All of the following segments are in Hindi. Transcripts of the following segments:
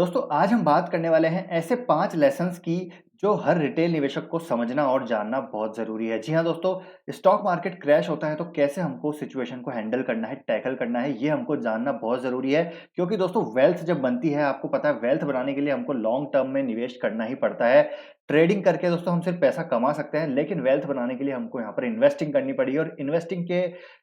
दोस्तों आज हम बात करने वाले हैं ऐसे 5 लेसन्स की जो हर रिटेल निवेशक को समझना और जानना बहुत ज़रूरी है। जी हाँ दोस्तों, स्टॉक मार्केट क्रैश होता है तो कैसे हमको सिचुएशन को हैंडल करना है, टैकल करना है, ये हमको जानना बहुत ज़रूरी है। क्योंकि दोस्तों वेल्थ जब बनती है, आपको पता है वेल्थ बनाने के लिए हमको लॉन्ग टर्म में निवेश करना ही पड़ता है। ट्रेडिंग करके दोस्तों हम सिर्फ पैसा कमा सकते हैं, लेकिन वेल्थ बनाने के लिए हमको यहाँ पर इन्वेस्टिंग करनी पड़ेगी और इन्वेस्टिंग के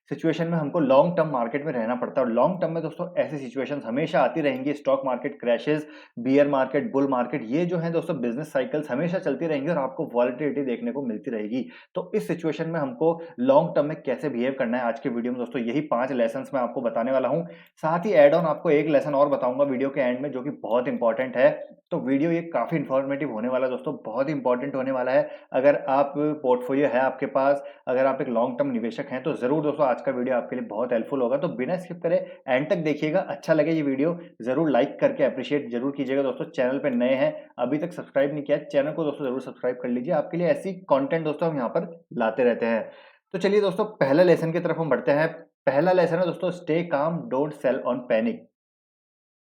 सिचुएशन में हमको लॉन्ग टर्म मार्केट में रहना पड़ता है और लॉन्ग टर्म में दोस्तों ऐसी सिचुएशंस हमेशा आती रहेंगी। Stock market crashes, beer market, bull market, ये जो है दोस्तों बिज़नेस साइकिल्स हमेशा चलती रहेंगी और आपको वॉलेटिलिटी देखने को मिलती रहेगी। तो इस सिचुएशन में हमको लॉन्ग टर्म में कैसे बिहेव करना है, आज के वीडियो में दोस्तों यही 5 लेसन्स मैं आपको बताने वाला हूँ। साथ ही ऐड ऑन आपको एक लेसन और बताऊँगा वीडियो के एंड में, जो कि बहुत इंपॉर्टेंट है। तो वीडियो ये काफ़ी इन्फॉर्मेटिव होने वाला है दोस्तों, बहुत इंपॉर्टेंट होने वाला है। अगर आप पोर्टफोलियो है आपके पास, अगर आप एक लॉन्ग टर्म निवेशक हैं, तो ज़रूर दोस्तों आज का वीडियो आपके लिए बहुत हेल्पफुल होगा। तो बिना स्किप करे एंड तक देखिएगा। अच्छा लगे ये वीडियो ज़रूर लाइक करके एप्रिशिएट ज़रूर कीजिएगा दोस्तों। चैनल पे नए हैं, अभी तक सब्सक्राइब नहीं किया है, चैनल को दोस्तों ज़रूर सब्सक्राइब कर लीजिए। आपके लिए ऐसी कंटेंट दोस्तों हम यहाँ पर लाते रहते हैं। तो चलिए दोस्तों पहले लेसन की तरफ हम बढ़ते हैं। पहला लेसन है दोस्तों, stay calm, don't sell on panic.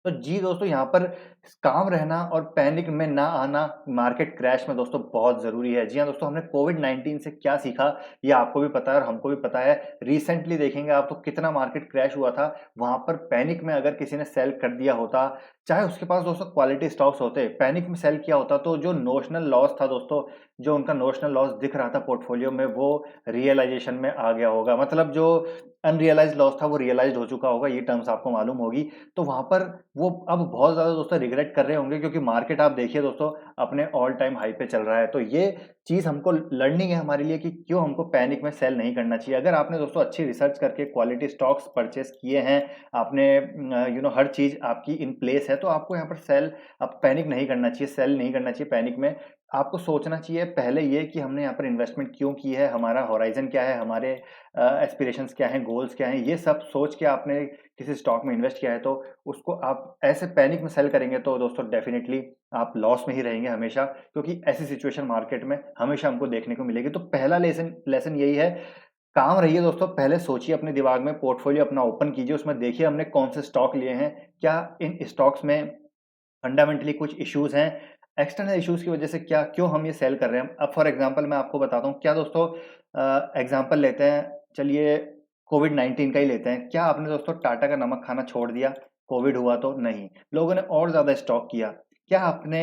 तो जी दोस्तों, यहाँ पर काम रहना और पैनिक में ना आना मार्केट क्रैश में दोस्तों बहुत ज़रूरी है। जी हाँ दोस्तों, हमने कोविड-19 से क्या सीखा, ये आपको भी पता है और हमको भी पता है। रिसेंटली देखेंगे आप तो कितना मार्केट क्रैश हुआ था। वहाँ पर पैनिक में अगर किसी ने सेल कर दिया होता, चाहे उसके पास दोस्तों क्वालिटी स्टॉक्स होते, पैनिक में सेल किया होता, तो जो नोशनल लॉस था दोस्तों, जो उनका नोशनल लॉस दिख रहा था पोर्टफोलियो में, वो रियलाइज़ेशन में आ गया होगा। मतलब जो अनरियलाइज़्ड लॉस था, वो रियलाइज़्ड हो चुका होगा, ये टर्म्स आपको मालूम होगी। तो वहाँ पर वो अब बहुत ज़्यादा दोस्तों रिग्रेट कर रहे होंगे, क्योंकि मार्केट आप देखिए दोस्तों अपने ऑल टाइम हाई पे चल रहा है। तो ये चीज़ हमको लर्निंग है हमारे लिए कि क्यों हमको पैनिक में सेल नहीं करना चाहिए। अगर आपने दोस्तों अच्छी रिसर्च करके क्वालिटी स्टॉक्स परचेज़ किए हैं, आपने हर चीज़ आपकी इन प्लेस है, तो आपको यहाँ पर सेल अब पैनिक नहीं करना चाहिए, सेल नहीं करना चाहिए पैनिक में। आपको सोचना चाहिए पहले ये कि हमने यहाँ पर इन्वेस्टमेंट क्यों की है, हमारा होराइज़न क्या है, हमारे एस्पिरेशंस क्या हैं, गोल्स क्या हैं, ये सब सोच के आपने किसी स्टॉक में इन्वेस्ट किया है, तो उसको आप ऐसे पैनिक में सेल करेंगे तो दोस्तों डेफिनिटली आप लॉस में ही रहेंगे हमेशा, क्योंकि ऐसी सिचुएशन मार्केट में हमेशा हमको देखने को मिलेगी। तो पहला लेसन लेसन यही है, काम रहिए दोस्तों, पहले सोचिए अपने दिमाग में, पोर्टफोलियो अपना ओपन कीजिए, उसमें देखिए हमने कौन से स्टॉक लिए हैं, क्या इन स्टॉक्स में फंडामेंटली कुछ इश्यूज़ हैं, एक्सटर्नल इश्यूज़ की वजह से क्या क्यों हम ये सेल कर रहे हैं। अब फॉर एग्ज़ाम्पल मैं आपको बताता हूँ, क्या दोस्तों एग्ज़ाम्पल लेते हैं, चलिए कोविड-19 का ही लेते हैं। क्या आपने दोस्तों टाटा का नमक खाना छोड़ दिया, कोविड हुआ तो? नहीं। लोगों ने और ज़्यादा स्टॉक किया। क्या आपने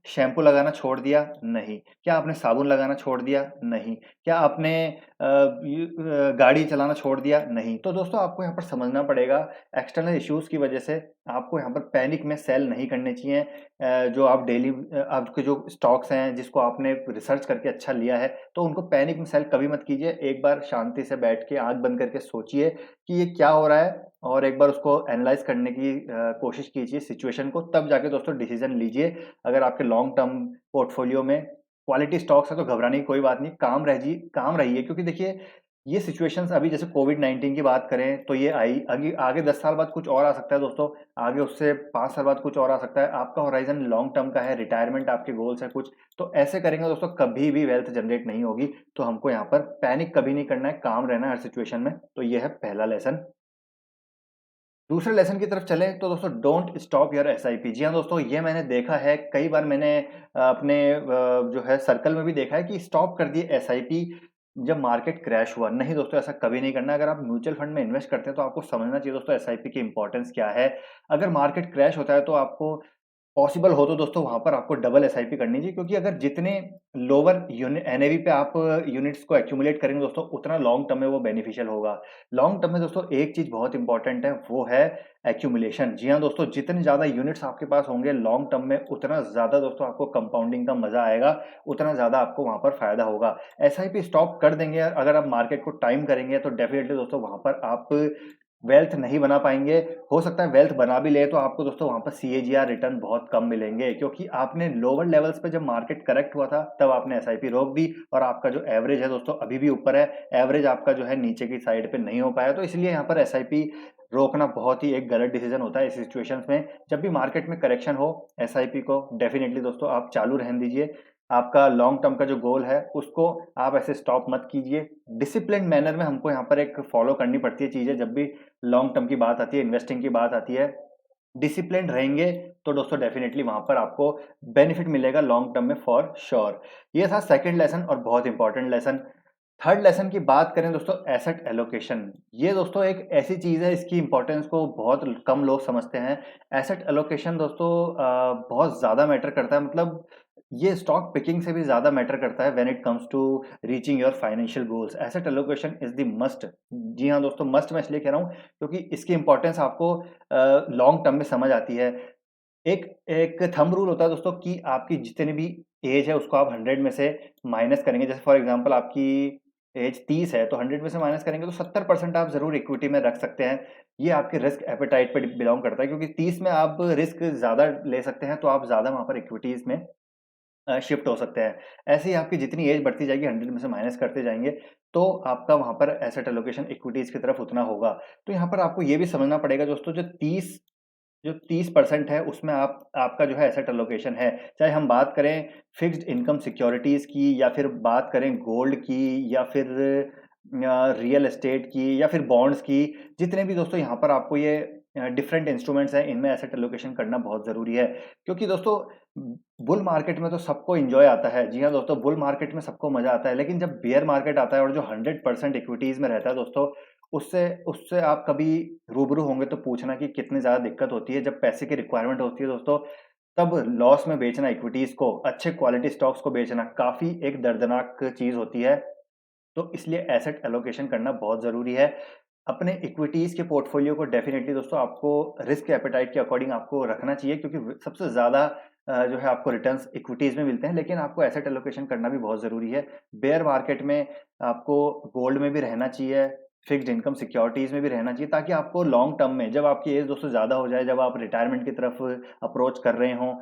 शैम्पू लगाना छोड़ दिया? नहीं। क्या आपने साबुन लगाना छोड़ दिया? नहीं। क्या आपने गाड़ी चलाना छोड़ दिया? नहीं। तो दोस्तों आपको यहाँ पर समझना पड़ेगा, एक्सटर्नल इश्यूज़ की वजह से आपको यहाँ पर पैनिक में सेल नहीं करने चाहिए। जो आप डेली आपके जो स्टॉक्स हैं, जिसको आपने रिसर्च करके अच्छा लिया है, तो उनको पैनिक में सेल कभी मत कीजिए। एक बार शांति से बैठ के आँख बंद करके सोचिए कि ये क्या हो रहा है, और एक बार उसको एनालाइज़ करने की कोशिश कीजिए सिचुएशन को, तब जाके दोस्तों डिसीज़न लीजिए। अगर आपके लॉन्ग टर्म पोर्टफोलियो में क्वालिटी स्टॉक्स है तो घबराने की कोई बात नहीं, काम रहिए, क्योंकि देखिए ये सिचुएशंस अभी जैसे कोविड-19 की बात करें तो ये आई, आगे आगे 10 साल बाद कुछ और आ सकता है दोस्तों, आगे उससे 5 साल बाद कुछ और आ सकता है। आपका होराइज़न लॉन्ग टर्म का है, रिटायरमेंट आपके गोल्स हैं कुछ, तो ऐसे करेंगे दोस्तों कभी भी वेल्थ जनरेट नहीं होगी। तो हमको यहाँ पर पैनिक कभी नहीं करना है, काम रहना है हर सिचुएशन में। तो ये है पहला लेसन। दूसरे लेसन की तरफ चलें तो दोस्तों, डोंट स्टॉप योर एसआईपी। जी हाँ दोस्तों, ये मैंने देखा है, कई बार मैंने अपने जो है सर्कल में भी देखा है कि स्टॉप कर दिए एसआईपी जब मार्केट क्रैश हुआ। नहीं दोस्तों, ऐसा कभी नहीं करना है। अगर आप म्यूचुअल फंड में इन्वेस्ट करते हैं तो आपको समझना चाहिए दोस्तों एसआईपी की इंपॉर्टेंस क्या है। अगर मार्केट क्रैश होता है तो आपको पॉसिबल हो तो दोस्तों वहाँ पर आपको डबल एसआईपी करनी चाहिए, क्योंकि अगर जितने लोअर एनएवी पे आप यूनिट्स को एक्यूमुलेट करेंगे दोस्तों, उतना लॉन्ग टर्म में वो बेनिफिशियल होगा। लॉन्ग टर्म में दोस्तों एक चीज़ बहुत इंपॉर्टेंट है, वो है एक्यूमुलेशन। जी हाँ दोस्तों, जितने ज़्यादा यूनिट्स आपके पास होंगे लॉन्ग टर्म में, उतना ज़्यादा दोस्तों आपको कंपाउंडिंग का मज़ा आएगा, उतना ज़्यादा आपको वहाँ पर फ़ायदा होगा। एसआईपी स्टॉप कर देंगे अगर आप मार्केट को टाइम करेंगे, तो डेफिनिटली दोस्तों वहाँ पर आप वेल्थ नहीं बना पाएँगे। हो सकता है वेल्थ बना भी लें तो आपको दोस्तों वहाँ पर सीएजीआर रिटर्न बहुत कम मिलेंगे, क्योंकि आपने लोअर लेवल्स पे जब मार्केट करेक्ट हुआ था तब आपने एसआईपी रोक दी, और आपका जो एवरेज है दोस्तों अभी भी ऊपर है, एवरेज आपका जो है नीचे की साइड पे नहीं हो पाया। तो इसलिए यहाँ पर एसआईपी रोकना बहुत ही एक गलत डिसीजन होता है इस सिचुएशंस में। जब भी मार्केट में करेक्शन हो, एसआईपी को डेफिनिटली दोस्तों आप चालू रहने दीजिए। आपका लॉन्ग टर्म का जो गोल है उसको आप ऐसे स्टॉप मत कीजिए। डिसिप्लिन्ड मैनर में हमको यहाँ पर एक फॉलो करनी पड़ती है चीज़ें, जब भी लॉन्ग टर्म की बात आती है, इन्वेस्टिंग की बात आती है। डिसिप्लिन्ड रहेंगे तो दोस्तों डेफिनिटली वहाँ पर आपको बेनिफिट मिलेगा लॉन्ग टर्म में फॉर श्योर। ये था सेकंड लेसन और बहुत इंपॉर्टेंट लेसन। थर्ड लेसन की बात करें दोस्तों, एसेट एलोकेशन। ये दोस्तों एक ऐसी चीज़ है, इसकी इंपॉर्टेंस को बहुत कम लोग समझते हैं। एसेट एलोकेशन दोस्तों बहुत ज़्यादा मैटर करता है, मतलब ये स्टॉक पिकिंग से भी ज़्यादा मैटर करता है when it comes to reaching your financial goals. Asset allocation is the must. जी हाँ दोस्तों, मस्ट मैं इसलिए कह रहा हूँ क्योंकि इसकी इंपॉर्टेंस आपको लॉन्ग टर्म में समझ आती है। एक एक थंब रूल होता है दोस्तों कि आपकी जितनी भी एज है उसको आप 100 में से माइनस करेंगे। जैसे फॉर एग्जांपल आपकी एज 30 है तो 100 में से माइनस करेंगे तो 70% आप ज़रूर इक्विटी में रख सकते हैं। ये आपके रिस्क एपेटाइट पे बिलॉन्ग करता है, क्योंकि 30 में आप रिस्क ज़्यादा ले सकते हैं तो आप ज़्यादा वहाँ पर इक्विटीज़ में शिफ्ट हो सकते हैं। ऐसे ही आपकी जितनी एज बढ़ती जाएगी 100 में से माइनस करते जाएँगे, तो आपका वहाँ पर एसेट एलोकेशन इक्विटीज़ की तरफ उतना होगा। तो यहाँ पर आपको ये भी समझना पड़ेगा दोस्तों, जो 30% है उसमें आप आपका जो है एसेट एलोकेशन है, चाहे हम बात करें फिक्स्ड इनकम सिक्योरिटीज़ की या फिर बात करें गोल्ड की या फिर रियल एस्टेट की या फिर बॉन्ड्स की, जितने भी दोस्तों यहाँ पर आपको ये डिफरेंट इंस्ट्रूमेंट्स हैं, इनमें एसेट एलोकेशन करना बहुत ज़रूरी है। क्योंकि दोस्तों बुल मार्केट में तो सबको एन्जॉय आता है। जी हाँ दोस्तों, बुल मार्केट में सबको मज़ा आता है, लेकिन जब बेयर मार्केट आता है और जो 100% इक्विटीज़ में रहता है दोस्तों, उससे उससे आप कभी रूबरू होंगे तो पूछना कि कितनी ज़्यादा दिक्कत होती है। जब पैसे की रिक्वायरमेंट होती है दोस्तों, तब लॉस में बेचना इक्विटीज़ को, अच्छे क्वालिटी स्टॉक्स को बेचना काफ़ी एक दर्दनाक चीज़ होती है। तो इसलिए एसेट एलोकेशन करना बहुत ज़रूरी है। अपने इक्विटीज़ के पोर्टफोलियो को डेफ़िनेटली दोस्तों आपको रिस्क एपेटाइट के अकॉर्डिंग आपको रखना चाहिए, क्योंकि सबसे ज़्यादा जो है आपको रिटर्न्स इक्विटीज़ में मिलते हैं, लेकिन आपको एसेट एलोकेशन करना भी बहुत ज़रूरी है। बेयर मार्केट में आपको गोल्ड में भी रहना चाहिए, फिक्स्ड इनकम सिक्योरिटीज़ में भी रहना चाहिए, ताकि आपको लॉन्ग टर्म में जब आपकी एज दोस्तों ज़्यादा हो जाए, जब आप रिटायरमेंट की तरफ अप्रोच कर रहे हों,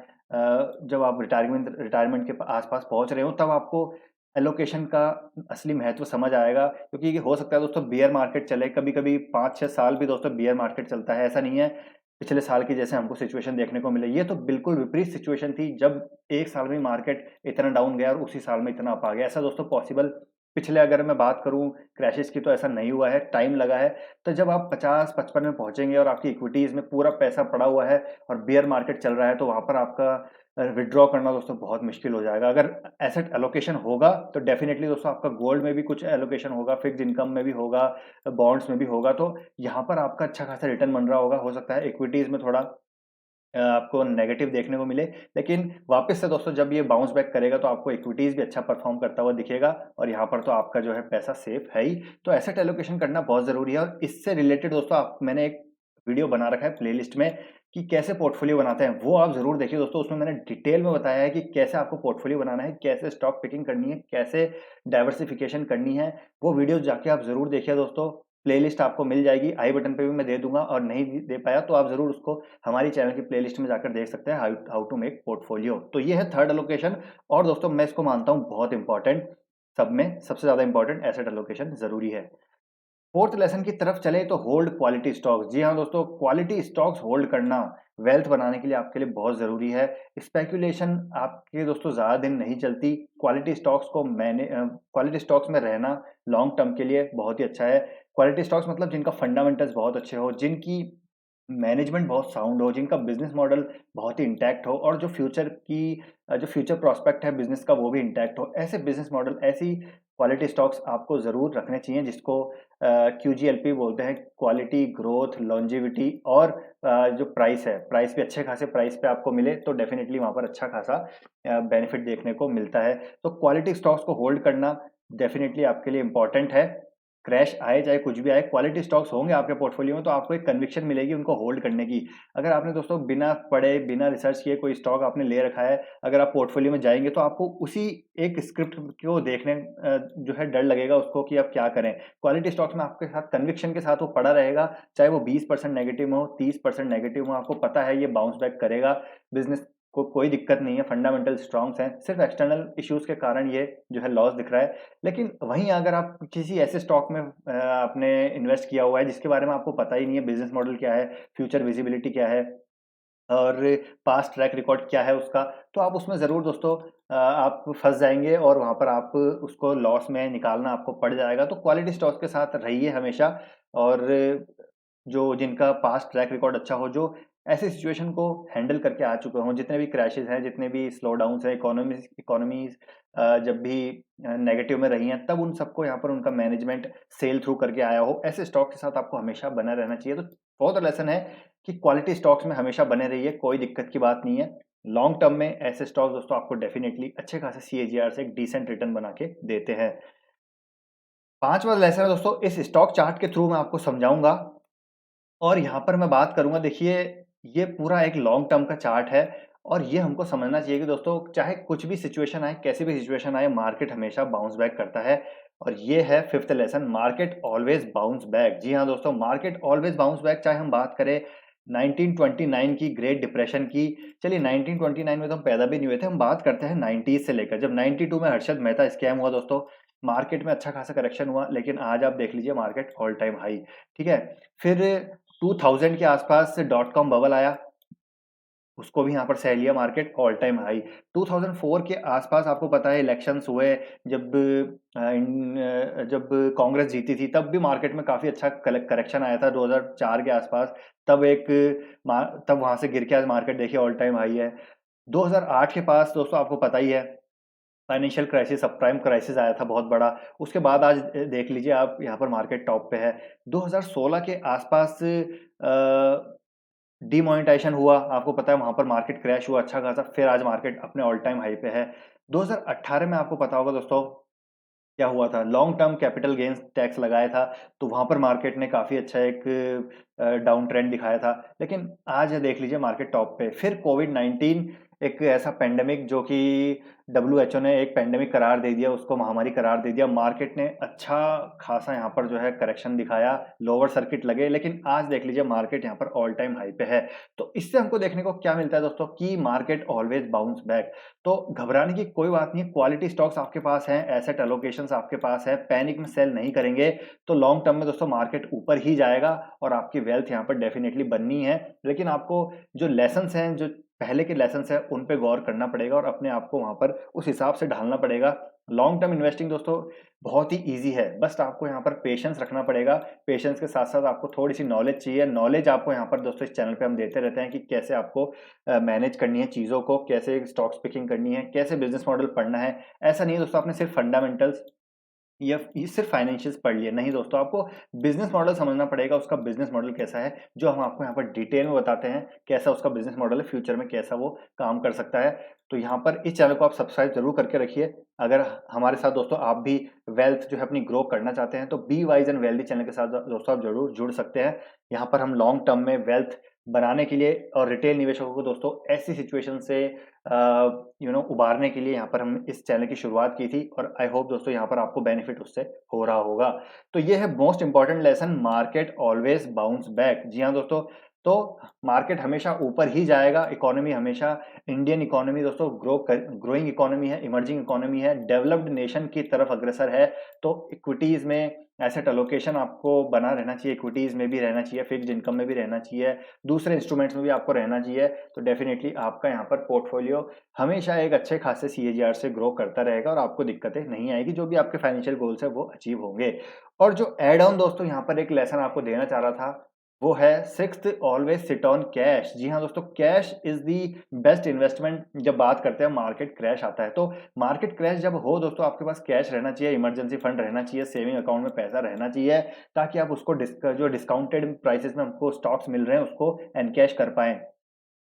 जब आप रिटायरमेंट के आस-पास पहुँच रहे हों, तब आपको एलोकेशन का असली महत्व समझ आएगा। क्योंकि हो सकता है दोस्तों बियर मार्केट चले, कभी-कभी 5-6 साल भी दोस्तों बियर मार्केट चलता है। ऐसा नहीं है पिछले साल की जैसे हमको सिचुएशन देखने को मिले। ये तो बिल्कुल विपरीत सिचुएशन थी, जब 1 साल में मार्केट इतना डाउन गया और उसी साल में इतना अप आ गया। ऐसा दोस्तों पॉसिबल पिछले अगर मैं बात करूँ क्रैशेज़ की, तो ऐसा नहीं हुआ है, टाइम लगा है। तो जब आप 50-55 में पहुँचेंगे और आपकी इक्विटीज़ में पूरा पैसा पड़ा हुआ है और बियर मार्केट चल रहा है, तो वहाँ पर आपका विथड्रॉ करना दोस्तों बहुत मुश्किल हो जाएगा। अगर एसेट एलोकेशन होगा तो डेफ़िनेटली दोस्तों आपका गोल्ड में भी कुछ एलोकेशन होगा, फिक्स्ड इनकम में भी होगा, बॉन्ड्स में भी होगा, तो यहाँ पर आपका अच्छा खासा रिटर्न बन रहा होगा। हो सकता है इक्विटीज़ में थोड़ा आपको नेगेटिव देखने को मिले, लेकिन वापस से दोस्तों जब ये बाउंस बैक करेगा तो आपको इक्विटीज़ भी अच्छा परफ़ॉर्म करता हुआ दिखेगा और यहाँ पर तो आपका जो है पैसा सेफ है ही। तो एसेट एलोकेशन करना बहुत ज़रूरी है, और इससे रिलेटेड दोस्तों आप मैंने एक वीडियो बना रखा है प्लेलिस्ट में कि कैसे पोर्टफोलियो बनाते हैं, वो आप ज़रूर देखिए दोस्तों। उसमें मैंने डिटेल में बताया है कि कैसे आपको पोर्टफोलियो बनाना है, कैसे स्टॉक पिकिंग करनी है, कैसे डाइवर्सिफ़िकेशन करनी है। वो वीडियो जाके आप ज़रूर देखिए दोस्तों। प्लेलिस्ट आपको मिल जाएगी, आई बटन पे भी मैं दे दूँगा, और नहीं दे पाया तो आप ज़रूर उसको हमारी चैनल की प्लेलिस्ट में जाकर देख सकते हैं, how how to make portfolio. तो ये है थर्ड एलोकेशन, और दोस्तों मैं इसको मानता हूँ बहुत इंपॉर्टेंट, सब में सबसे ज़्यादा इंपॉर्टेंट एसेट एलोकेशन ज़रूरी है। फोर्थ लेसन की तरफ चले तो होल्ड क्वालिटी स्टॉक्स। जी हाँ दोस्तों, क्वालिटी स्टॉक्स होल्ड करना वेल्थ बनाने के लिए आपके लिए बहुत ज़रूरी है। स्पेकुलेशन आपके दोस्तों ज़्यादा दिन नहीं चलती। क्वालिटी स्टॉक्स में रहना लॉन्ग टर्म के लिए बहुत ही अच्छा है। क्वालिटी स्टॉक्स मतलब जिनका फंडामेंटल्स बहुत अच्छे हो, जिनकी मैनेजमेंट बहुत साउंड हो, जिनका बिज़नेस मॉडल बहुत ही इंटैक्ट हो, और जो फ्यूचर प्रॉस्पेक्ट है बिज़नेस का वो भी इंटैक्ट हो। ऐसे बिज़नेस मॉडल, ऐसी क्वालिटी स्टॉक्स आपको ज़रूर रखने चाहिए, जिसको क्यूजीएलपी बोलते हैं, क्वालिटी, ग्रोथ, लॉन्जेविटी, और जो प्राइस भी अच्छे खासे प्राइस पे आपको मिले तो डेफ़िनिटली वहाँ पर अच्छा खासा बेनिफिट देखने को मिलता है। तो क्वालिटी स्टॉक्स को होल्ड करना डेफ़िनिटली आपके लिए इम्पोर्टेंट है। क्रैश आए चाहे कुछ भी आए, क्वालिटी स्टॉक्स होंगे आपके पोर्टफोलियो में तो आपको एक कन्विक्शन मिलेगी उनको होल्ड करने की। अगर आपने दोस्तों बिना पढ़े, बिना रिसर्च किए कोई स्टॉक आपने ले रखा है, अगर आप पोर्टफोलियो में जाएँगे तो आपको उसी एक स्क्रिप्ट को देखने जो है डर लगेगा उसको कि अब क्या करें। क्वालिटी स्टॉक्स में आपके साथ कन्विक्शन के साथ वो पड़ा रहेगा, चाहे वो 20% नेगेटिव में हो, 30% नेगेटिव में हो, आपको पता है ये बाउंस बैक करेगा, बिज़नेस को कोई दिक्कत नहीं है, फंडामेंटल स्ट्रॉन्ग्स हैं, सिर्फ़ एक्सटर्नल इश्यूज़ के कारण ये जो है लॉस दिख रहा है। लेकिन वहीं अगर आप किसी ऐसे स्टॉक में आपने इन्वेस्ट किया हुआ है जिसके बारे में आपको पता ही नहीं है, बिज़नेस मॉडल क्या है, फ्यूचर विज़िबिलिटी क्या है, और पास्ट ट्रैक रिकॉर्ड क्या है उसका, तो आप उसमें ज़रूर दोस्तों आप फँस जाएँगे और वहाँ पर आप उसको लॉस में निकालना आपको पड़ जाएगा। तो क्वालिटी स्टॉक्स के साथ रहिए हमेशा, और जो जिनका पास्ट ट्रैक रिकॉर्ड अच्छा हो, जो ऐसी सिचुएशन को हैंडल करके आ चुका हूँ। जितने भी क्रैशेज़ हैं, जितने भी स्लो डाउन्स हैं, इकोनॉमीज़ जब भी नेगेटिव में रही हैं, तब उन सबको यहाँ पर उनका मैनेजमेंट सेल थ्रू करके आया हो। ऐसे स्टॉक के साथ आपको हमेशा बना रहना चाहिए। तो बहुत लेसन है कि क्वालिटी स्टॉक्स में हमेशा बने रहिए, कोई दिक्कत की बात नहीं है। लॉन्ग टर्म में ऐसे स्टॉक्स दोस्तों आपको डेफिनिटली अच्छे खासे सीएजीआर से एक डिसेंट रिटर्न बना के देते हैं। 5वां लेसन है दोस्तों, इस स्टॉक चार्ट के थ्रू मैं आपको समझाऊँगा और यहाँ पर मैं बात करूँगा। देखिए, ये पूरा एक लॉन्ग टर्म का चार्ट है और ये हमको समझना चाहिए कि दोस्तों चाहे कुछ भी सिचुएशन आए, कैसी भी सिचुएशन आए, मार्केट हमेशा बाउंस बैक करता है। और ये है 5th lesson, market always bounce back. जी हाँ दोस्तों, मार्केट ऑलवेज बाउंस बैक। चाहे हम बात करें 1929 की ग्रेट डिप्रेशन की, चलिए 1929 में तो हम पैदा भी नहीं हुए थे, हम बात करते हैं 90s से लेकर। जब 92 में हर्षद मेहता स्कैम हुआ दोस्तों, मार्केट में अच्छा खासा करेक्शन हुआ, लेकिन आज आप देख लीजिए मार्केट ऑल टाइम हाई। ठीक है, फिर 2000 के आसपास डॉट कॉम बबल आया, उसको भी यहाँ पर सह लिया मार्केट ऑल टाइम हाई। 2004 के आसपास आपको पता है इलेक्शंस हुए, जब जब कांग्रेस जीती थी, तब भी मार्केट में काफ़ी अच्छा करेक्शन आया था 2004 के आसपास। तब वहाँ से गिर के आज मार्केट देखिए ऑल टाइम हाई है। 2008 के पास दोस्तों आपको पता ही है फाइनेंशियल क्राइसिस, सबप्राइम क्राइसिस आया था बहुत बड़ा। उसके बाद आज देख लीजिए आप, यहाँ पर मार्केट टॉप पे है। 2016 के आसपास डिमोनेटाइजेशन हुआ, आपको पता है वहाँ पर मार्केट क्रैश हुआ अच्छा खासा, फिर आज मार्केट अपने ऑल टाइम हाई पे है। 2018 में आपको पता होगा दोस्तों क्या हुआ था, long term capital gains tax लगाया था, तो वहाँ पर मार्केट ने काफ़ी अच्छा एक डाउन ट्रेंड दिखाया था। लेकिन आज देख लीजिए मार्केट टॉप पे। फिर कोविड-19 एक ऐसा पैंडेमिक जो कि डब्ल्यूएचओ ने एक पैंडेमिक करार दे दिया, उसको महामारी करार दे दिया। मार्केट ने अच्छा खासा यहाँ पर जो है करेक्शन दिखाया, लोअर सर्किट लगे, लेकिन आज देख लीजिए मार्केट यहाँ पर ऑल टाइम हाई पे है। तो इससे हमको देखने को क्या मिलता है दोस्तों कि मार्केट ऑलवेज बाउंस बैक। तो घबराने की कोई बात नहीं है, क्वालिटी स्टॉक्स आपके पास हैं, एसेट एलोकेशंस आपके पास है, पैनिक में सेल नहीं करेंगे तो लॉन्ग टर्म में दोस्तों मार्केट ऊपर ही जाएगा और आपकी वेल्थ यहाँ पर डेफिनेटली बननी है। लेकिन आपको जो लेसन्स हैं, जो पहले के लेसन्स हैं, उन पे गौर करना पड़ेगा और अपने आप को वहाँ पर उस हिसाब से ढालना पड़ेगा। लॉन्ग टर्म इन्वेस्टिंग दोस्तों बहुत ही ईज़ी है, बस आपको यहाँ पर पेशेंस रखना पड़ेगा। पेशेंस के साथ-साथ आपको थोड़ी-सी नॉलेज चाहिए। नॉलेज आपको यहाँ पर दोस्तों इस चैनल पे हम देते रहते हैं कि कैसे आपको मैनेज करनी है चीज़ों को, कैसे स्टॉक्स पिकिंग करनी है, कैसे बिज़नेस मॉडल पढ़ना है। ऐसा नहीं है दोस्तों आपने सिर्फ फंडामेंटल्स या ये सिर्फ फाइनेंशियल्स पढ़ लिए, नहीं दोस्तों, आपको बिज़नेस मॉडल समझना पड़ेगा, उसका बिज़नेस मॉडल कैसा है, जो हम आपको यहाँ पर डिटेल में बताते हैं, कैसा उसका बिज़नेस मॉडल है, फ्यूचर में कैसा वो काम कर सकता है। तो यहाँ पर इस चैनल को आप सब्सक्राइब ज़रूर करके रखिए। अगर हमारे साथ दोस्तों आप भी वेल्थ जो है अपनी ग्रो करना चाहते हैं, तो be wise and wealthy channel के साथ दोस्तों आप ज़रूर जुड़ सकते हैं। यहाँ पर हम लॉन्ग टर्म में वेल्थ बनाने के लिए और रिटेल निवेशकों को दोस्तों ऐसी सिचुएशन से उबारने के लिए यहाँ पर हम इस चैनल की शुरुआत की थी और आई होप दोस्तों यहाँ पर आपको बेनिफिट उससे हो रहा होगा। तो ये है most important lesson, market always bounce back. जी हाँ दोस्तों, तो मार्केट हमेशा ऊपर ही जाएगा, इकोनॉमी हमेशा, इंडियन इकोनॉमी दोस्तों ग्रोइंग इकोनॉमी है, इमर्जिंग इकोनॉमी है, डेवलप्ड नेशन की तरफ अग्रसर है। तो इक्विटीज़ में एसेट एलोकेशन आपको बना रहना चाहिए, इक्विटीज़ में भी रहना चाहिए, फिक्स्ड इनकम में भी रहना चाहिए, दूसरे इंस्ट्रूमेंट्स में भी आपको रहना चाहिए। तो डेफिनिटली आपका यहाँ पर पोर्टफोलियो हमेशा एक अच्छे खासे सीएजीआर से ग्रो करता रहेगा और आपको दिक्कतें नहीं आएगी, जो भी आपके फाइनेंशियल गोल्स है वो अचीव होंगे। और जो ऐड ऑन दोस्तों यहाँ पर एक लेसन आपको देना चाह रहा था, वो है 6th always sit on cash. जी हाँ दोस्तों, cash is the best investment. जब बात करते हैं मार्केट क्रैश आता है, तो मार्केट क्रैश जब हो दोस्तों आपके पास कैश रहना चाहिए, इमरजेंसी फंड रहना चाहिए, सेविंग अकाउंट में पैसा रहना चाहिए, ताकि आप उसको जो डिस्काउंटेड प्राइसेस में हमको स्टॉक्स मिल रहे हैं उसको एनकैश कर पाएँ।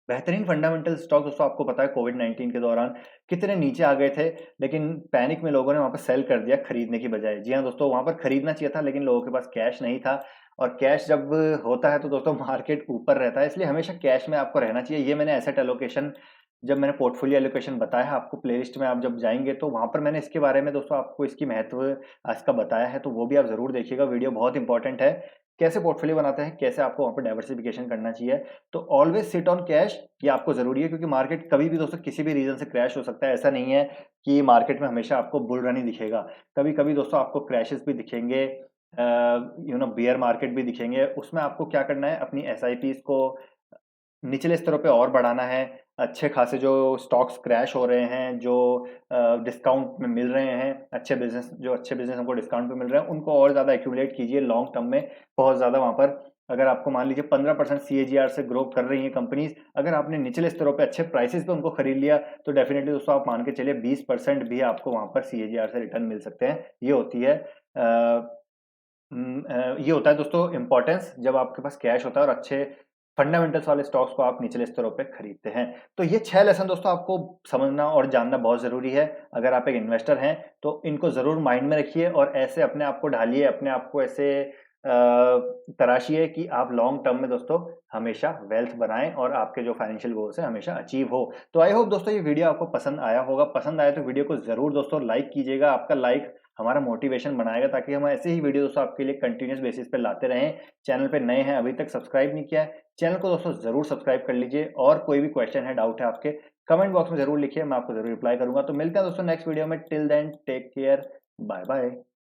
बेहतरीन फंडामेंटल स्टॉक दोस्तों आपको पता है कोविड-19 के दौरान कितने नीचे आ गए थे, लेकिन पैनिक में लोगों ने वहाँ पर सेल कर दिया खरीदने की बजाय। जी हाँ दोस्तों, वहाँ पर खरीदना चाहिए था, लेकिन लोगों के पास कैश नहीं था और कैश जब होता है तो दोस्तों मार्केट ऊपर रहता है, इसलिए हमेशा कैश में आपको रहना चाहिए। ये मैंने एसेट एलोकेशन, जब मैंने पोर्टफोलियो एलोकेशन बताया है आपको, प्लेलिस्ट में आप जब जाएँगे तो वहाँ पर मैंने इसके बारे में दोस्तों आपको इसकी महत्व इसका बताया है, तो वो भी आप ज़रूर देखिएगा, वीडियो बहुत इंपॉर्टेंट है। कैसे पोर्टफोलियो बनाते हैं, कैसे आपको वहाँ पर डाइवर्सिफिकेशन करना चाहिए। तो ऑलवेज सिट ऑन कैश, ये आपको ज़रूरी है, क्योंकि मार्केट कभी भी दोस्तों किसी भी रीज़न से क्रैश हो सकता है। ऐसा नहीं है कि मार्केट में हमेशा आपको बुल रन ही दिखेगा। कभी-कभी दोस्तों आपको क्रैशेस भी दिखेंगे, बियर मार्केट भी दिखेंगे। उसमें आपको क्या करना है, अपनी एसआईपीज़ को निचले स्तरों पे और बढ़ाना है। अच्छे खासे जो स्टॉक्स क्रैश हो रहे हैं, जो डिस्काउंट में मिल रहे हैं, अच्छे बिज़नेस हमको डिस्काउंट पे मिल रहे हैं, उनको और ज़्यादा एक्यूमुलेट कीजिए। लॉन्ग टर्म में बहुत ज़्यादा वहाँ पर अगर आपको मान लीजिए 15% सीएजीआर से ग्रो कर रही हैं कंपनीज, अगर आपने निचले स्तरों पे अच्छे प्राइसेस पे उनको खरीद लिया तो डेफिनेटली दोस्तों आप मान के चलिए 20% भी आपको वहां पर सीएजीआर से रिटर्न मिल सकते हैं। ये होती है ये होता है दोस्तों इम्पोर्टेंस, जब आपके पास कैश होता है और अच्छे फंडामेंटल्स वाले स्टॉक्स को आप निचले स्तरों पे खरीदते हैं। तो ये 6 लेसन दोस्तों आपको समझना और जानना बहुत ज़रूरी है। अगर आप एक इन्वेस्टर हैं, तो इनको ज़रूर माइंड में रखिए और ऐसे अपने आप को ढालिए, अपने आप को ऐसे तराशिए कि आप लॉन्ग टर्म में दोस्तों हमेशा वेल्थ बनाएँ और आपके जो फाइनेंशियल गोल्स हैं हमेशा अचीव हो। तो आई होप दोस्तों ये वीडियो आपको पसंद आया होगा। पसंद आया तो वीडियो को ज़रूर दोस्तों लाइक कीजिएगा। आपका लाइक हमारा मोटिवेशन बनाएगा ताकि हम ऐसे ही वीडियो दोस्तों आपके लिए कंटिन्यूअस बेसिस पे लाते रहें। चैनल पे नए हैं, अभी तक सब्सक्राइब नहीं किया है, चैनल को दोस्तों ज़रूर सब्सक्राइब कर लीजिए और कोई भी क्वेश्चन है, डाउट है आपके, कमेंट बॉक्स में ज़रूर लिखिए, मैं आपको ज़रूर रिप्लाई करूँगा। तो मिलते हैं दोस्तों नेक्स्ट वीडियो में। Till then take care, bye bye.